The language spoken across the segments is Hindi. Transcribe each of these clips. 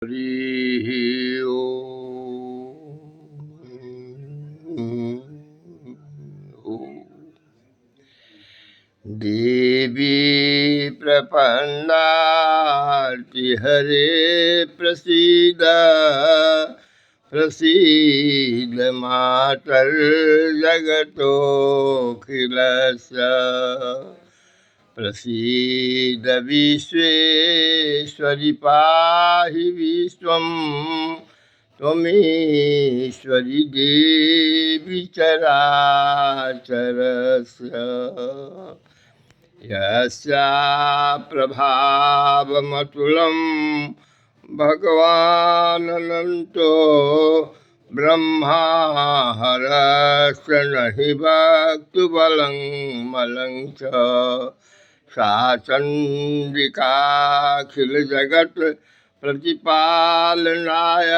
हरिः ओम्। देवी प्रपन्नार्तिहरे प्रसीद प्रसीद मातर्जगतोऽखिलस्य प्रसीद विश्वेश्वरि पाहि विश्वं त्वमीश्वरि देवी चराचरस्य यस्या प्रभावमतुलं भगवानन्तो ब्रह्मा हरस्य नहि भक्तबलं मलं च सा चण्डिकाखिलजगत् प्रतिपालनाय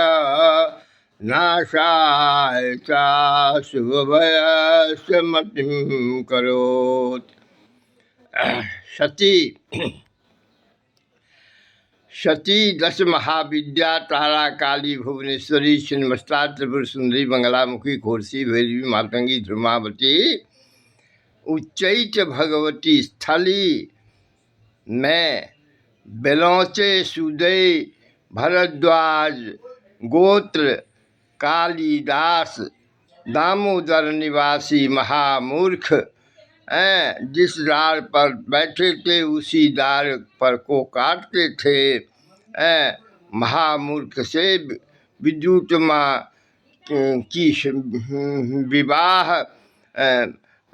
नाशाय च शुभभयस्य मतिं करोति। सती दश महाविद्या तारा काली भुवनेश्वरी छिन्नमस्ता त्रिपुर सुंदरी मंगलामुखी घोरसी भैरवी मातंगी ध्रुमावती उच्चैठ भगवती स्थली में बेलौचे सुदय भरद्वाज गोत्र कालिदास दामोदर निवासी महामूर्ख जिस डार पर बैठे थे उसी डार पर को काटते थे। महामूर्ख से विद्युत माँ की विवाह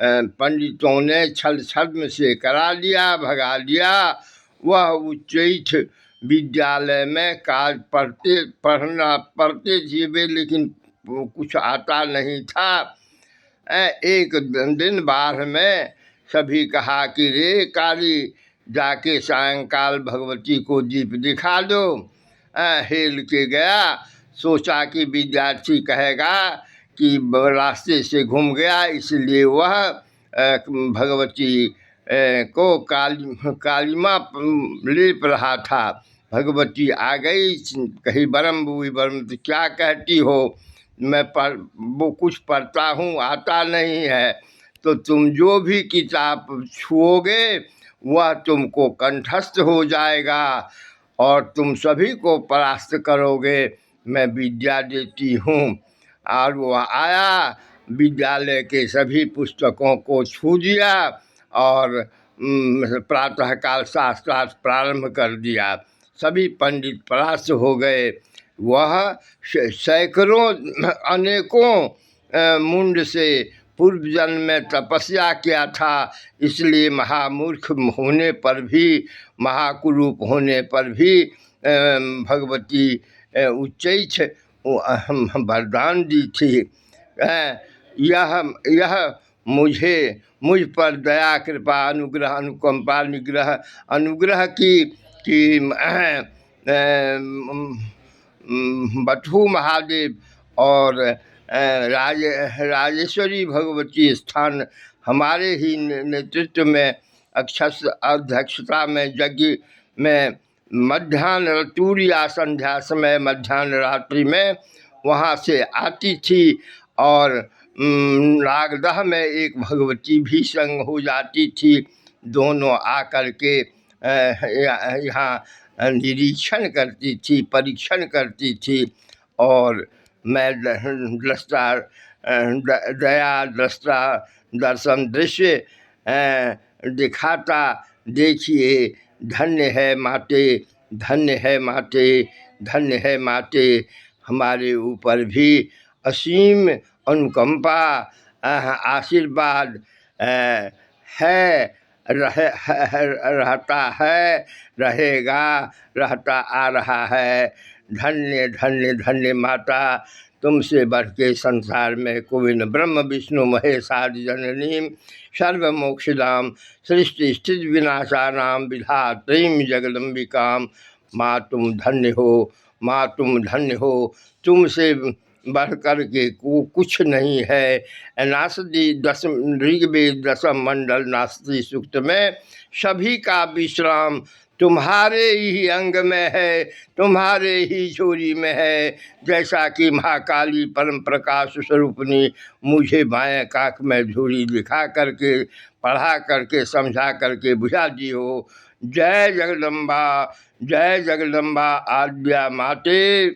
पंडितों ने छल छद्म से करा लिया, भगा लिया। वह उच्चैठ विद्यालय में काज पढ़ते थे वे, लेकिन कुछ आता नहीं था। एक दिन बाहर में सभी कहा कि रे काली, जाके सायंकाल भगवती को दीप दिखा दो। हेल के गया, सोचा कि विद्यार्थी कहेगा कि रास्ते से घूम गया, इसलिए वह भगवती को कालिमा लेप रहा था। भगवती आ गई, कही बरम बुई बरम, तो क्या कहती हो? मैं वो कुछ पढ़ता हूँ, आता नहीं है, तो तुम जो भी किताब छुओगे वह तुमको कंठस्थ हो जाएगा और तुम सभी को परास्त करोगे। मैं विद्या देती हूँ। और वह आया, विद्यालय के सभी पुस्तकों को छू दिया और प्रातःकाल शास्त्रार्थ प्रारंभ कर दिया। सभी पंडित परास्त हो गए। वह सैकड़ों अनेकों मुंड से पूर्व जन्म में तपस्या किया था, इसलिए महामूर्ख होने पर भी, महाकुरूप होने पर भी भगवती उच्चैठ वरदान दी थी। यह मुझ पर दया कृपा अनुग्रह अनुकंपा निग्रह अनुग्रह की बटहू महादेव और राजेश्वरी भगवती स्थान हमारे ही नेतृत्व में अध्यक्षता में यज्ञ में मध्याह्न तूर्या संध्या समय मध्याह्न रात्रि में वहाँ से आती थी और नागदह में एक भगवती भी संग हो जाती थी। दोनों आकर के यहाँ निरीक्षण करती थी, परीक्षण करती थी और मैं दया दृष्टा दर्शन दृश्य दिखाता। देखिए, धन्य है माते, धन्य है माते, धन्य है माते। हमारे ऊपर भी असीम अनुकंपा आशीर्वाद है, रहता है, रहेगा, रहता आ रहा है। धन्य धन्य धन्य माता, तुमसे बढ़ के संसार में कोई न। ब्रह्म विष्णु महेश आदि जननीम सर्वमोक्षदाम सृष्टि स्थिति विनाशानाम विधात्रीम जगदम्बिकाम। माँ तुम धन्य हो, माँ तुम धन्य हो। तुमसे बढ़ कर के कुछ नहीं है। नासदी ऋग्वेद दशम मंडल नासदी सूक्त में सभी का विश्राम तुम्हारे ही अंग में है, तुम्हारे ही चोरी में है। जैसा कि महाकाली परम प्रकाश स्वरूपनी मुझे बाएं काख में झोरी दिखा करके, पढ़ा करके, समझा करके बुझा दी हो। जय जगदम्बा, जय जगदम्बा आद्या माते।